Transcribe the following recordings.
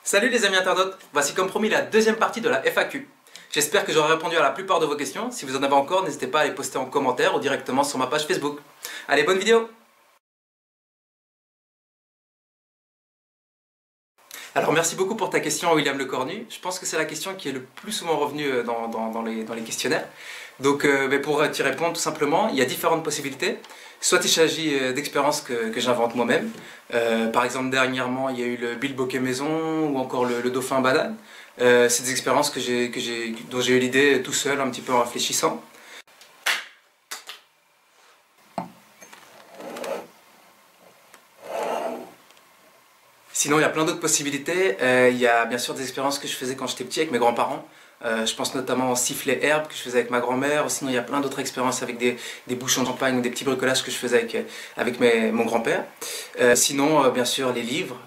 Salut les amis internautes, voici comme promis la deuxième partie de la FAQ. J'espère que j'aurai répondu à la plupart de vos questions. Si vous en avez encore, n'hésitez pas à les poster en commentaire ou directement sur ma page Facebook. Allez, bonne vidéo! Alors merci beaucoup pour ta question William Lecornu. Je pense que c'est la question qui est le plus souvent revenue dans les questionnaires. Donc pour t'y répondre tout simplement, il y a différentes possibilités. Soit il s'agit d'expériences que j'invente moi-même. Par exemple dernièrement il y a eu le bilboquet maison ou encore le dauphin banane. C'est des expériences dont j'ai eu l'idée tout seul, un petit peu en réfléchissant. Sinon, il y a plein d'autres possibilités. Il y a bien sûr des expériences que je faisais quand j'étais petit avec mes grands-parents. Je pense notamment au sifflet herbe que je faisais avec ma grand-mère. Sinon, il y a plein d'autres expériences avec des bouchons de champagne ou des petits bricolages que je faisais avec mon grand-père. Sinon, bien sûr, les livres,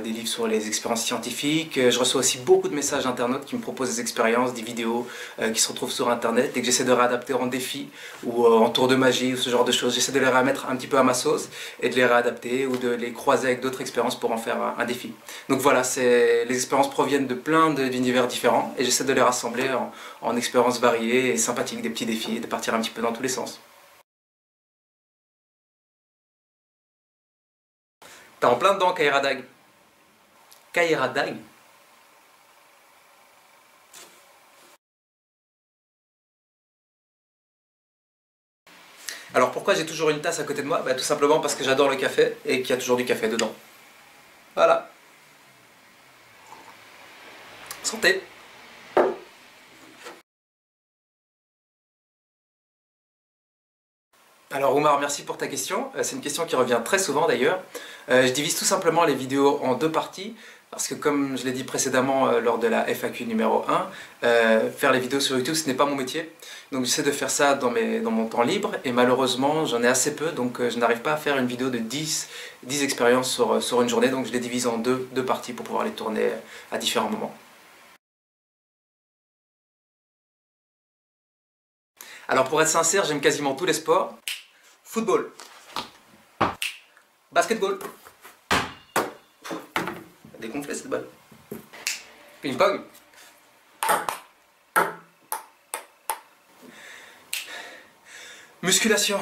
des livres sur les expériences scientifiques. Je reçois aussi beaucoup de messages d'internautes qui me proposent des expériences, des vidéos qui se retrouvent sur Internet et que j'essaie de réadapter en défi ou en tour de magie ou ce genre de choses. J'essaie de les remettre un petit peu à ma sauce et de les réadapter ou de les croiser avec d'autres expériences pour en faire un défi. Donc voilà, les expériences proviennent de plein d'univers différents et j'essaie de les rassembler en expériences variées et sympathiques, des petits défis et de partir un petit peu dans tous les sens. T'es en plein dedans, Kairadag. Kairadag? Alors pourquoi j'ai toujours une tasse à côté de moi? Tout simplement parce que j'adore le café et qu'il y a toujours du café dedans. Voilà. Santé! Alors Oumar, merci pour ta question. C'est une question qui revient très souvent d'ailleurs. Je divise tout simplement les vidéos en deux parties parce que comme je l'ai dit précédemment lors de la FAQ numéro 1, faire les vidéos sur YouTube ce n'est pas mon métier. Donc j'essaie de faire ça dans mon temps libre et malheureusement j'en ai assez peu donc je n'arrive pas à faire une vidéo de 10 expériences sur une journée, donc je les divise en deux parties pour pouvoir les tourner à différents moments. Alors pour être sincère, j'aime quasiment tous les sports. Football, basketball, dégonflé cette balle, ping-pong, musculation,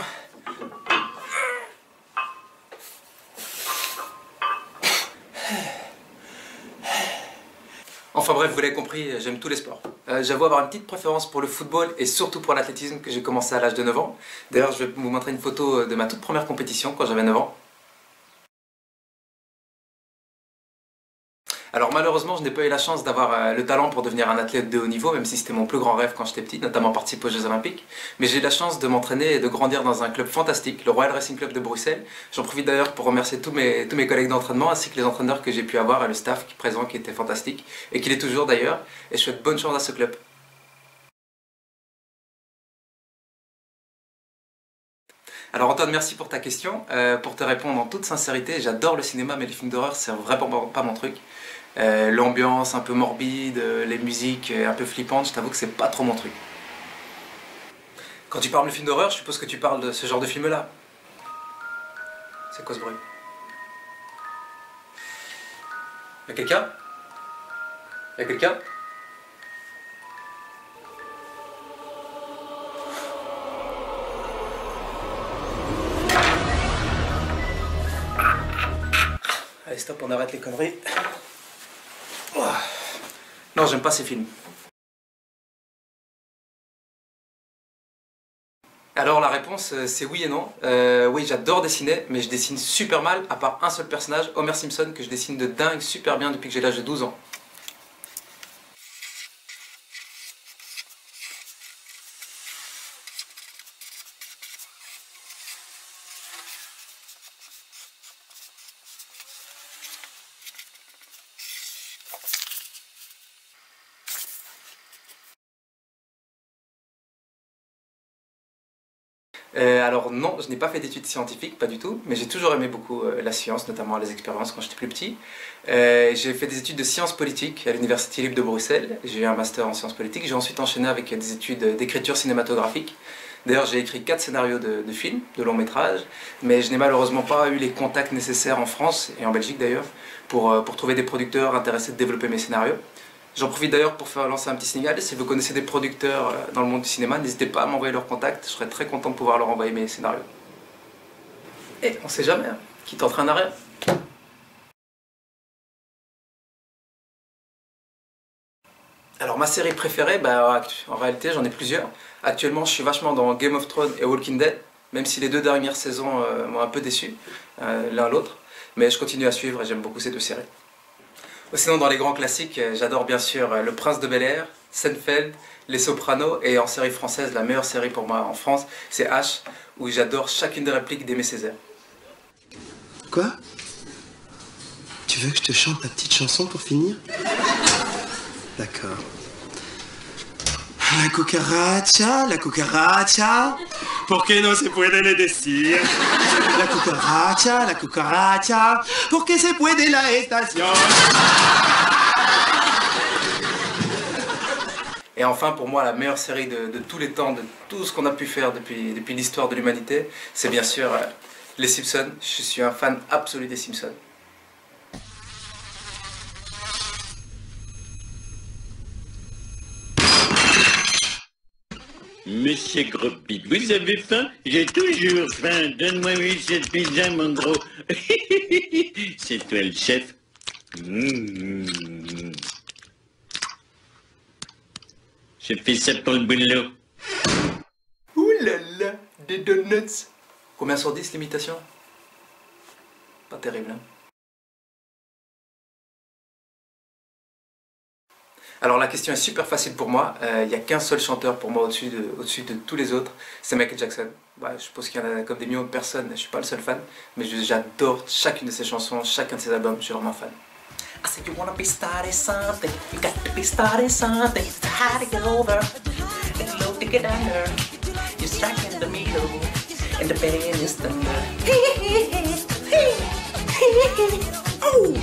enfin bref, vous l'avez compris, j'aime tous les sports. J'avoue avoir une petite préférence pour le football et surtout pour l'athlétisme que j'ai commencé à l'âge de 9 ans. D'ailleurs, je vais vous montrer une photo de ma toute première compétition quand j'avais 9 ans. Alors malheureusement, je n'ai pas eu la chance d'avoir le talent pour devenir un athlète de haut niveau, même si c'était mon plus grand rêve quand j'étais petit, notamment participer aux Jeux Olympiques. Mais j'ai eu la chance de m'entraîner et de grandir dans un club fantastique, le Royal Racing Club de Bruxelles. J'en profite d'ailleurs pour remercier tous mes collègues d'entraînement, ainsi que les entraîneurs que j'ai pu avoir et le staff présent qui était fantastique, et qui l'est toujours d'ailleurs, et je souhaite bonne chance à ce club. Alors Antoine, merci pour ta question. Pour te répondre en toute sincérité, j'adore le cinéma, mais les films d'horreur, c'est vraiment pas mon truc. L'ambiance un peu morbide, les musiques un peu flippantes, je t'avoue que c'est pas trop mon truc. Quand tu parles de films d'horreur, je suppose que tu parles de ce genre de film-là. C'est quoi ce bruit? Y'a quelqu'un? Y'a quelqu'un? Allez stop, on arrête les conneries. Non, j'aime pas ces films. Alors la réponse c'est oui et non. Oui, j'adore dessiner, mais je dessine super mal, à part un seul personnage, Homer Simpson, que je dessine de dingue super bien depuis que j'ai l'âge de 12 ans. Alors non, je n'ai pas fait d'études scientifiques, pas du tout, mais j'ai toujours aimé beaucoup la science, notamment les expériences quand j'étais plus petit. J'ai fait des études de sciences politiques à l'Université libre de Bruxelles, j'ai eu un master en sciences politiques, j'ai ensuite enchaîné avec des études d'écriture cinématographique. D'ailleurs, j'ai écrit 4 scénarios de films, de long métrage, mais je n'ai malheureusement pas eu les contacts nécessaires en France, et en Belgique d'ailleurs, pour trouver des producteurs intéressés de développer mes scénarios. J'en profite d'ailleurs pour faire lancer un petit signal. Si vous connaissez des producteurs dans le monde du cinéma, n'hésitez pas à m'envoyer leurs contacts, je serais très content de pouvoir leur envoyer mes scénarios. Et on sait jamais, hein, qui t'entraîne à rien. Alors ma série préférée, en réalité j'en ai plusieurs. Actuellement je suis vachement dans Game of Thrones et Walking Dead, même si les 2 dernières saisons m'ont un peu déçu, l'un l'autre. Mais je continue à suivre et j'aime beaucoup ces 2 séries. Sinon dans les grands classiques, j'adore bien sûr Le Prince de Bel-Air, Seinfeld, Les Sopranos, et en série française, la meilleure série pour moi en France, c'est H, où j'adore chacune des répliques d'Aimé Césaire. Quoi? Tu veux que je te chante ta petite chanson pour finir? D'accord. La cucaracha, ¿por qué no se puede le decir? La cucaracha, ¿por qué se puede la estación? Et enfin, pour moi, la meilleure série de tous les temps, de tout ce qu'on a pu faire depuis l'histoire de l'humanité, c'est bien sûr Les Simpsons. Je suis un fan absolu des Simpsons. Monsieur Gros-Pit, vous avez faim? J'ai toujours faim. Donne-moi 8 cette pizza, mon gros. C'est toi le chef. Je fais ça pour le boulot. Ouh là là, des donuts. Combien sur 10 l'imitation? Pas terrible, hein? Alors la question est super facile pour moi, il n'y a qu'un seul chanteur pour moi au-dessus de tous les autres, c'est Michael Jackson. Je pense qu'il y en a comme des millions de personnes, je ne suis pas le seul fan, mais j'adore chacune de ses chansons, chacun de ses albums, je suis vraiment fan. I said you wanna be starting something, you got to be starting something. It's hard to get over, it's low to get under. You strike in the middle, and the pain is thunder. Oh!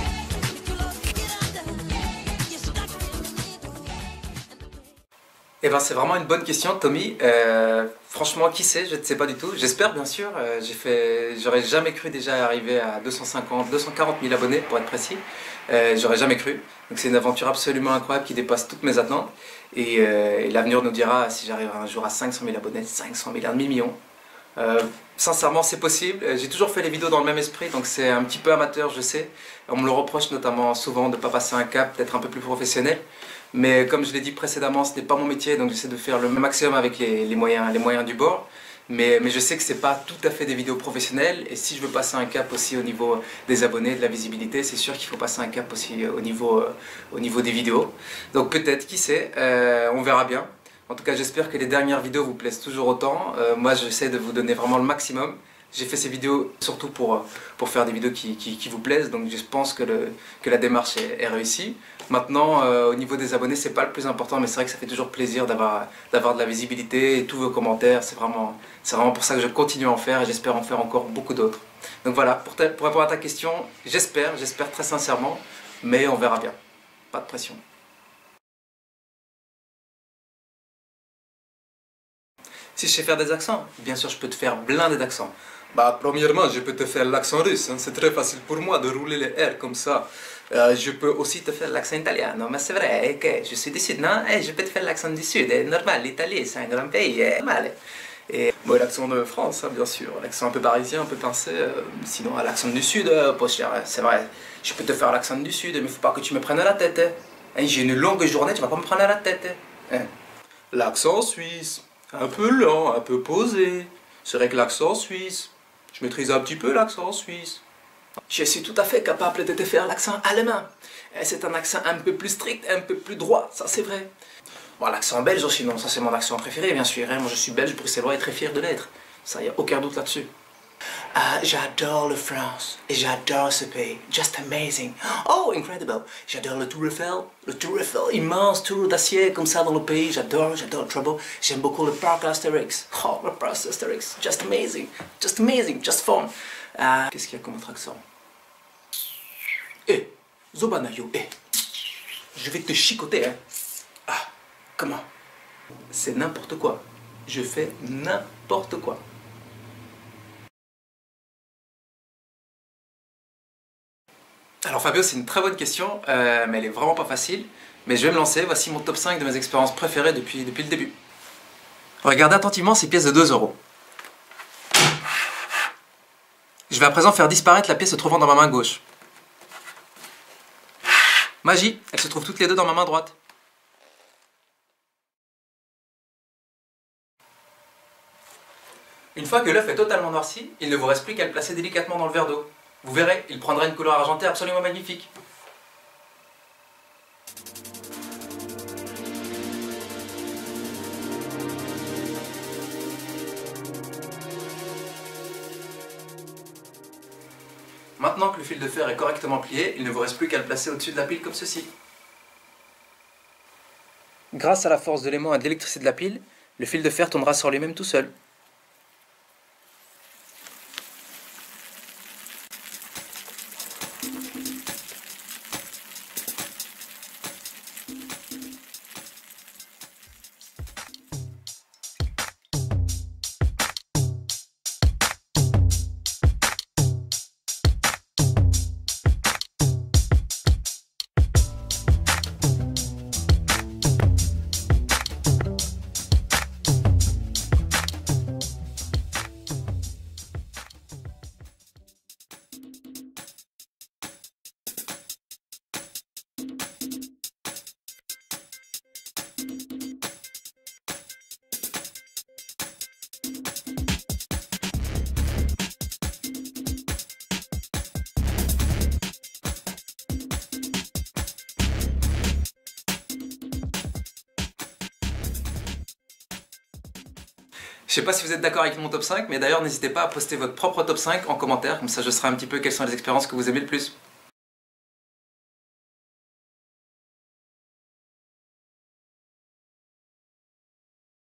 Eh ben c'est vraiment une bonne question, Tommy. Franchement, qui sait? Je ne sais pas du tout. J'espère bien sûr. J'aurais jamais cru déjà arriver à 240 000 abonnés pour être précis. J'aurais jamais cru. Donc c'est une aventure absolument incroyable qui dépasse toutes mes attentes. Et l'avenir nous dira si j'arrive un jour à 500 000 abonnés, 500 000, un demi-million. Sincèrement, c'est possible. J'ai toujours fait les vidéos dans le même esprit, donc c'est un petit peu amateur, je sais. On me le reproche notamment souvent de ne pas passer un cap, peut-être un peu plus professionnel. Mais comme je l'ai dit précédemment, ce n'est pas mon métier, donc j'essaie de faire le maximum avec les moyens du bord. Mais je sais que ce n'est pas tout à fait des vidéos professionnelles, et si je veux passer un cap aussi au niveau des abonnés, de la visibilité, c'est sûr qu'il faut passer un cap aussi au niveau des vidéos. Donc peut-être, qui sait, on verra bien. En tout cas, j'espère que les dernières vidéos vous plaisent toujours autant. Moi, j'essaie de vous donner vraiment le maximum. J'ai fait ces vidéos surtout pour faire des vidéos qui vous plaisent, donc je pense que la démarche est réussie. Maintenant, au niveau des abonnés, c'est pas le plus important, mais c'est vrai que ça fait toujours plaisir d'avoir de la visibilité et tous vos commentaires. C'est vraiment pour ça que je continue à en faire et j'espère en faire encore beaucoup d'autres. Donc voilà, pour répondre à ta question, j'espère très sincèrement, mais on verra bien. Pas de pression. Si je sais faire des accents, bien sûr je peux te faire blinder d'accents. Premièrement, je peux te faire l'accent russe, hein. C'est très facile pour moi de rouler les R comme ça. Je peux aussi te faire l'accent italien, mais c'est vrai que je suis du Sud, non? Je peux te faire l'accent du Sud, c'est normal, l'Italie c'est un grand pays, c'est normal. Et bon, l'accent de France, hein, bien sûr, l'accent un peu parisien, un peu pincé, sinon l'accent du Sud, c'est vrai, je peux te faire l'accent du Sud, mais il faut pas que tu me prennes la tête. Hein, j'ai une longue journée, tu vas pas me prendre la tête. Hein. L'accent suisse, un peu lent, un peu posé, c'est vrai que l'accent suisse, je maîtrise un petit peu l'accent suisse. Je suis tout à fait capable de te faire l'accent allemand. C'est un accent un peu plus strict, un peu plus droit, ça c'est vrai. Bon, l'accent belge aussi, non, ça c'est mon accent préféré, bien sûr. Hein. Moi je suis belge, bruxellois et très fier de l'être. Ça, y a aucun doute là-dessus. J'adore la France et j'adore ce pays. Just amazing. Oh, incredible. J'adore le Tour Eiffel. Le Tour Eiffel, immense tour d'acier comme ça dans le pays. J'adore le trouble. J'aime beaucoup le parc Astérix. Oh, le parc Astérix. Just amazing, just fun. Qu'est-ce qu'il y a comme autre accent? Zobanayo, je vais te chicoter, hein. Comment? C'est n'importe quoi. je fais n'importe quoi. Alors Fabio, c'est une très bonne question, mais elle est vraiment pas facile. Mais je vais me lancer, voici mon top 5 de mes expériences préférées depuis le début. Regardez attentivement ces pièces de 2 €. Je vais à présent faire disparaître la pièce se trouvant dans ma main gauche. Magie, elles se trouvent toutes les deux dans ma main droite. Une fois que l'œuf est totalement noirci, il ne vous reste plus qu'à le placer délicatement dans le verre d'eau. Vous verrez, il prendra une couleur argentée absolument magnifique. Maintenant que le fil de fer est correctement plié, il ne vous reste plus qu'à le placer au-dessus de la pile comme ceci. Grâce à la force de l'aimant et de l'électricité de la pile, le fil de fer tournera sur lui-même tout seul. Je sais pas si vous êtes d'accord avec mon top 5, mais d'ailleurs n'hésitez pas à poster votre propre top 5 en commentaire, comme ça je saurai un petit peu quelles sont les expériences que vous aimez le plus.